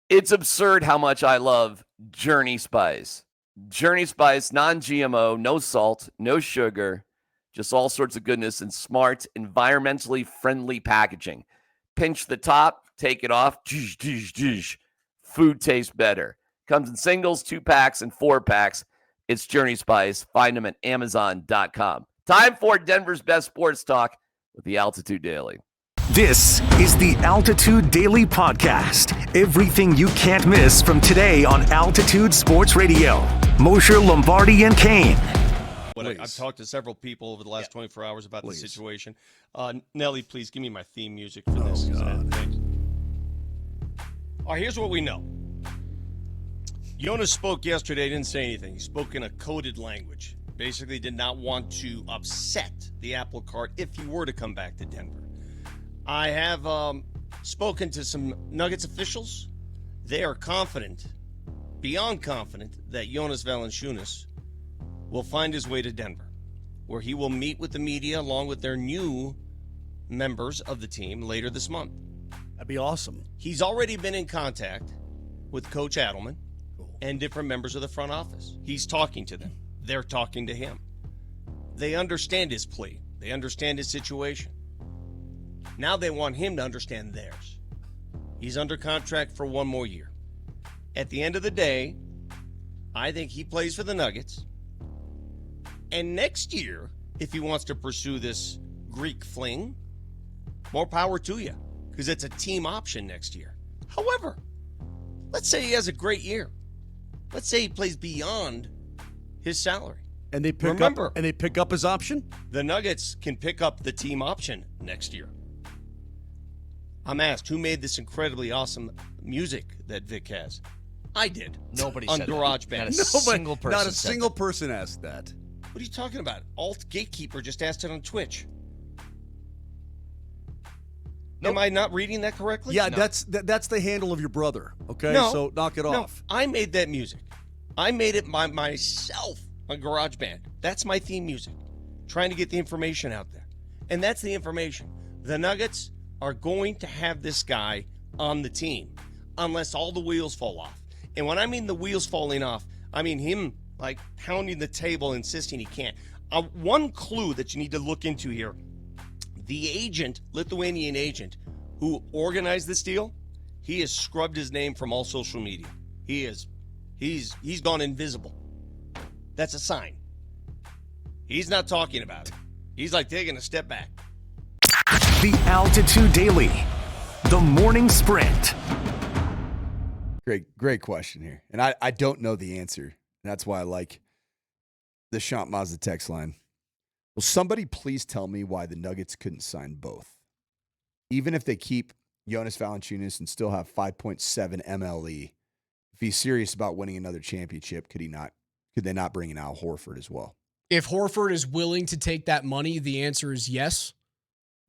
It's absurd how much I love Journey Spice. Journey Spice, non-GMO, no salt, no sugar, just all sorts of goodness and smart, environmentally friendly packaging. Pinch the top, take it off. Food tastes better. Comes in singles, 2-packs, and 4-packs. It's Journey Spice. Find them at Amazon.com. Time for Denver's best sports talk with the Altitude Daily. This is the Altitude Daily Podcast. Everything you can't miss from today on Altitude Sports Radio. Mosher, Lombardi, and Kane. I've talked to several people over the last 24 hours about the situation. Nelly, please give me my theme music for this. Thanks. All right, here's what we know. Jonas spoke yesterday, didn't say anything. He spoke in a coded language. Basically did not want to upset the apple cart if he were to come back to Denver. I have spoken to some Nuggets officials. They are confident, beyond confident, that Jonas Valanciunas will find his way to Denver, where he will meet with the media along with their new members of the team later this month. That'd be awesome. He's already been in contact with Coach Adelman and different members of the front office. He's talking to them. They're talking to him. They understand his plea. They understand his situation. Now they want him to understand theirs. He's under contract for 1 more year. At the end of the day, I think he plays for the Nuggets. And next year, if he wants to pursue this Greek fling, more power to you, because it's a team option next year. However, let's say he has a great year. Let's say he plays beyond his salary. And they pick up his option? The Nuggets can pick up the team option next year. I'm asked, who made this incredibly awesome music that Vic has? I did. Nobody on said GarageBand. Not a single person asked that. What are you talking about? Alt Gatekeeper just asked it on Twitch. Nope. Am I not reading that correctly? Yeah, no. That's the handle of your brother, okay? No, so knock it off. I made that music. I made it by myself on GarageBand. That's my theme music. Trying to get the information out there. And that's the information. The Nuggets are going to have this guy on the team unless all the wheels fall off. And when I mean the wheels falling off, I mean him like pounding the table, insisting he can't. One clue that you need to look into here, the agent, Lithuanian agent, who organized this deal, he has scrubbed his name from all social media. He's gone invisible. That's a sign. He's not talking about it. He's like taking a step back. The Altitude Daily, the morning sprint. Great question here. And I don't know the answer. That's why I like the Champ Mazda text line. Will somebody please tell me why the Nuggets couldn't sign both? Even if they keep Jonas Valanciunas and still have 5.7 MLE, if he's serious about winning another championship, could they not bring in Al Horford as well? If Horford is willing to take that money, the answer is yes.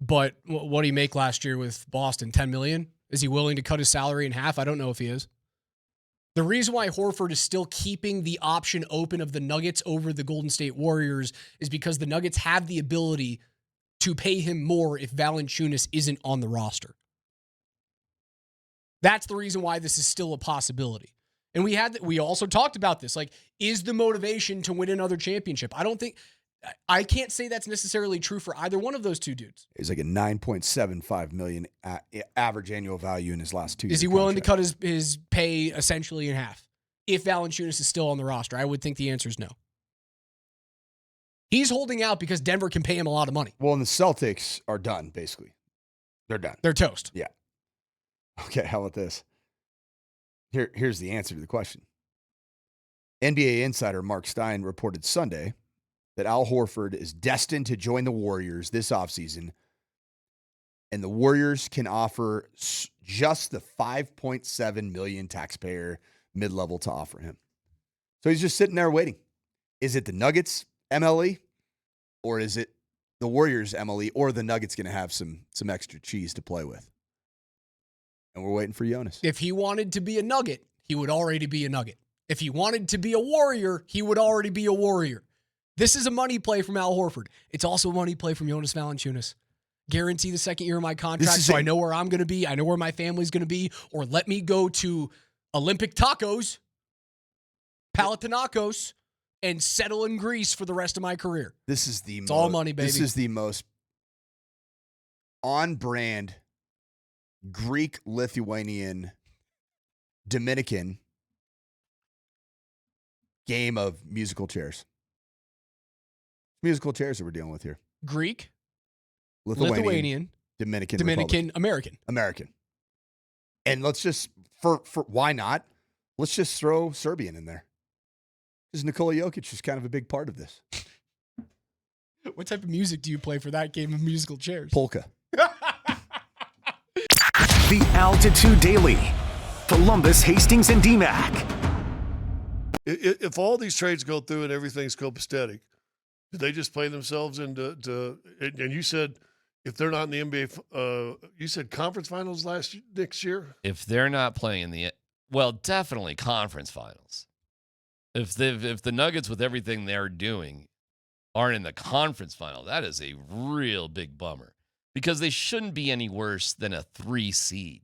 But what did he make last year with Boston? $10 million? Is he willing to cut his salary in half? I don't know if he is. The reason why Horford is still keeping the option open of the Nuggets over the Golden State Warriors is because the Nuggets have the ability to pay him more if Valanciunas isn't on the roster. That's the reason why this is still a possibility. And we also talked about this. Like, is the motivation to win another championship? I can't say that's necessarily true for either one of those two dudes. He's like a $9.75 million average annual value in his last 2 years. Is he willing to cut his pay essentially in half if Valanciunas is still on the roster? I would think the answer is no. He's holding out because Denver can pay him a lot of money. Well, and the Celtics are done, basically. They're done. They're toast. Yeah. Okay, how about this? Here's the answer to the question. NBA insider Mark Stein reported Sunday that Al Horford is destined to join the Warriors this offseason, and the Warriors can offer just the $5.7 million taxpayer mid-level to offer him. So he's just sitting there waiting. Is it the Nuggets MLE, or is it the Warriors MLE, or the Nuggets going to have some extra cheese to play with? And we're waiting for Jonas. If he wanted to be a Nugget, he would already be a Nugget. If he wanted to be a Warrior, he would already be a Warrior. This is a money play from Al Horford. It's also a money play from Jonas Valanciunas. Guarantee the second year of my contract so I know where I'm going to be. I know where my family's going to be. Or let me go to Olympic tacos, Panathinaikos, and settle in Greece for the rest of my career. This is the all money, baby. This is the most on-brand Greek, Lithuanian, Dominican game of musical chairs. Musical chairs that we're dealing with here. Greek, Lithuanian, Dominican, American. And let's just, for why not? Let's just throw Serbian in there. Because Nikola Jokic is kind of a big part of this. What type of music do you play for that game of musical chairs? Polka. The Altitude Daily. Columbus, Hastings, and DMac. If all these trades go through and everything's copacetic, do they just play themselves into and you said if they're not in the NBA, you said conference finals next year? If they're not playing definitely conference finals. If the Nuggets with everything they're doing aren't in the conference final, that is a real big bummer because they shouldn't be any worse than a 3 seed.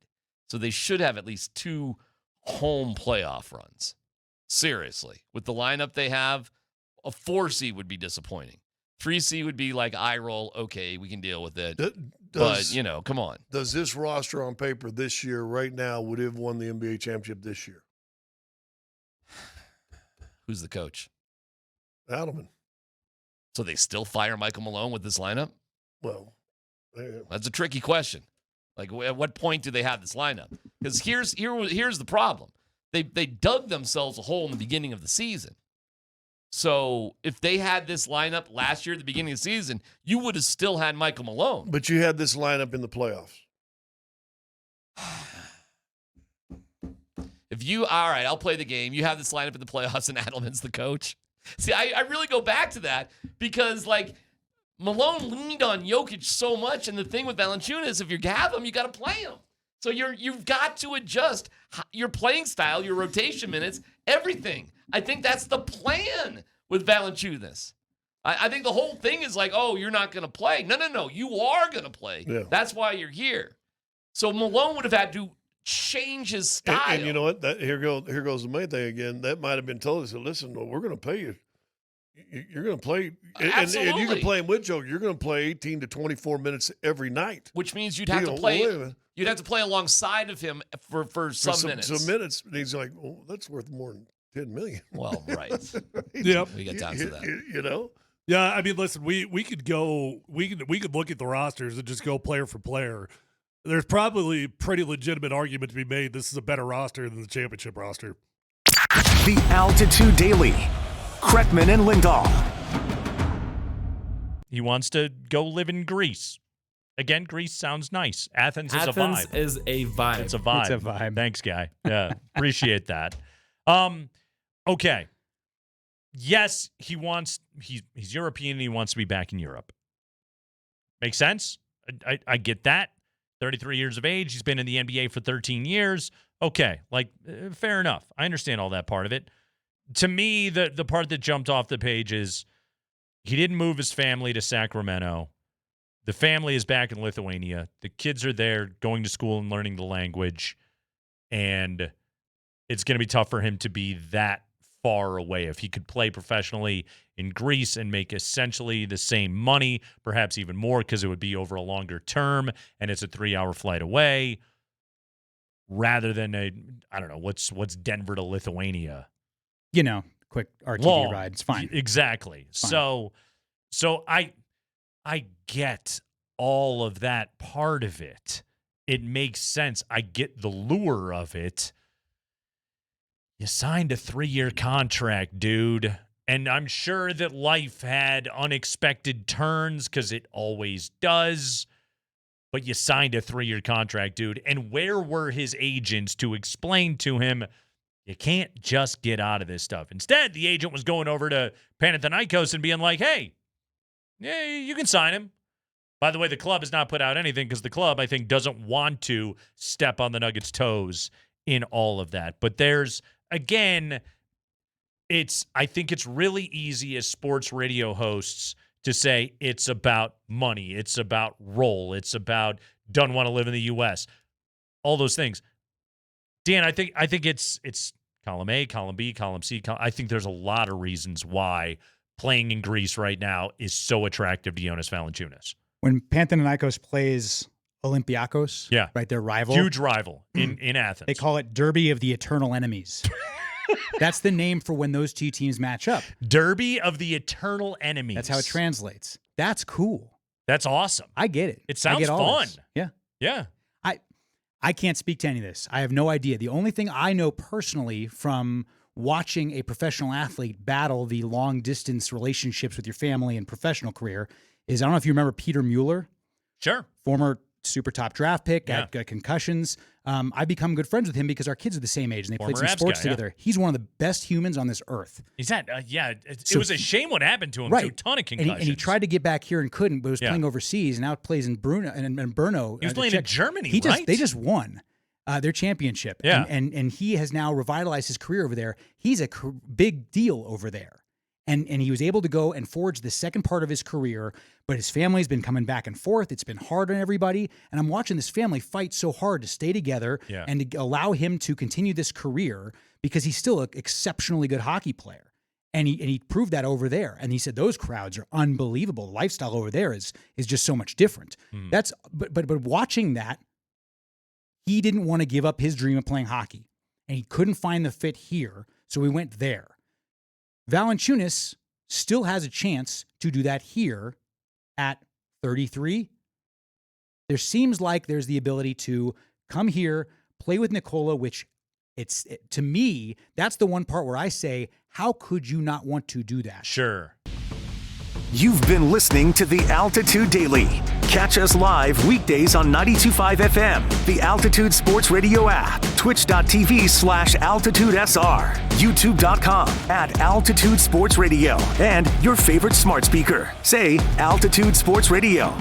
So they should have at least 2 home playoff runs. Seriously, with the lineup they have, a 4 seed would be disappointing. 3 seed would be like eye roll. Okay, we can deal with it. But come on. Does this roster on paper this year, right now, would have won the NBA championship this year? Who's the coach? Adelman. So they still fire Michael Malone with this lineup? Well, that's a tricky question. Like, at what point do they have this lineup? Because here's the problem. They dug themselves a hole in the beginning of the season. So if they had this lineup last year at the beginning of the season, you would have still had Michael Malone. But you had this lineup in the playoffs. All right, I'll play the game. You have this lineup in the playoffs and Adelman's the coach. See, I really go back to that because, Malone leaned on Jokic so much, and the thing with Valanciunas, if you have him, you got to play him. So you've got to adjust your playing style, your rotation minutes, everything. I think that's the plan with Valanciunas. I think the whole thing is you're not going to play. No, you are going to play. Yeah. That's why you're here. So Malone would have had to change his style. And you know what? Here goes the main thing again. That might have been told us, listen, we're going to pay you. You're going to play, and you can play him with Joe. You're going to play 18 to 24 minutes every night. Which means you'd have to play. You'd have to play alongside of him for some minutes. Some minutes. And he's like, that's worth more than $10 million. Well, right. Yep. We got time for that. Yeah, I mean, listen, we could look at the rosters and just go player for player. There's probably a pretty legitimate argument to be made. This is a better roster than the championship roster. The Altitude Daily. Kretman and Lindahl. He wants to go live in Greece. Again, Greece sounds nice. Athens is a vibe. Athens is a vibe. It's a vibe. It's a vibe. Thanks, guy. Yeah, appreciate that. Okay. Yes, he's European and he wants to be back in Europe. Makes sense? I get that. 33 years of age. He's been in the NBA for 13 years. Okay, fair enough. I understand all that part of it. To me, the part that jumped off the page is he didn't move his family to Sacramento. The family is back in Lithuania. The kids are there going to school and learning the language. And it's going to be tough for him to be that far away. If he could play professionally in Greece and make essentially the same money, perhaps even more because it would be over a longer term and it's a 3-hour flight away, rather than what's Denver to Lithuania? Quick RTD ride. It's fine. Exactly. It's fine. So I get all of that part of it. It makes sense. I get the lure of it. You signed a 3-year contract, dude. And I'm sure that life had unexpected turns because it always does. But you signed a 3-year contract, dude. And where were his agents to explain to him, you can't just get out of this stuff? Instead, the agent was going over to Panathinaikos and being like, hey, yeah, you can sign him. By the way, the club has not put out anything because the club, I think, doesn't want to step on the Nuggets' toes in all of that. But there's, again, I think it's really easy as sports radio hosts to say it's about money. It's about role. It's about don't want to live in the U.S. All those things. Dan, I think it's column A, column B, column C. I think there's a lot of reasons why playing in Greece right now is so attractive to Jonas Valanciunas. When Panathinaikos plays Olympiakos, yeah, right, their rival, huge rival in Athens. They call it Derby of the Eternal Enemies. That's the name for when those two teams match up. Derby of the Eternal Enemies. That's how it translates. That's cool. That's awesome. I get it. It sounds fun. Yeah. Yeah. I can't speak to any of this. I have no idea. The only thing I know personally from watching a professional athlete battle the long distance relationships with your family and professional career is, I don't know if you remember Peter Mueller. Sure. Former super top draft pick, got concussions. I've become good friends with him because our kids are the same age and they played some sports together. He's one of the best humans on this earth. He's that, it was a shame what happened to him. Right. Too. A ton of concussions. And he tried to get back here and couldn't, but was playing overseas and now plays in Brno and Brno. He was playing in Germany, They just won their championship. Yeah. And he has now revitalized his career over there. He's a big deal over there. And he was able to go and forge the second part of his career, but his family's been coming back and forth. It's been hard on everybody. And I'm watching this family fight so hard to stay together and to allow him to continue this career because he's still an exceptionally good hockey player. And he proved that over there. And he said those crowds are unbelievable. The lifestyle over there is just so much different. But watching that, he didn't want to give up his dream of playing hockey. And he couldn't find the fit here, so he went there. Valanciunas still has a chance to do that here at 33. There seems like there's the ability to come here, play with Nikola, which to me, that's the one part where I say, how could you not want to do that? Sure. You've been listening to the Altitude Daily. Catch us live weekdays on 92.5 FM, the Altitude Sports Radio app, twitch.tv/AltitudeSR, youtube.com/Altitude Sports Radio, and your favorite smart speaker. Say Altitude Sports Radio.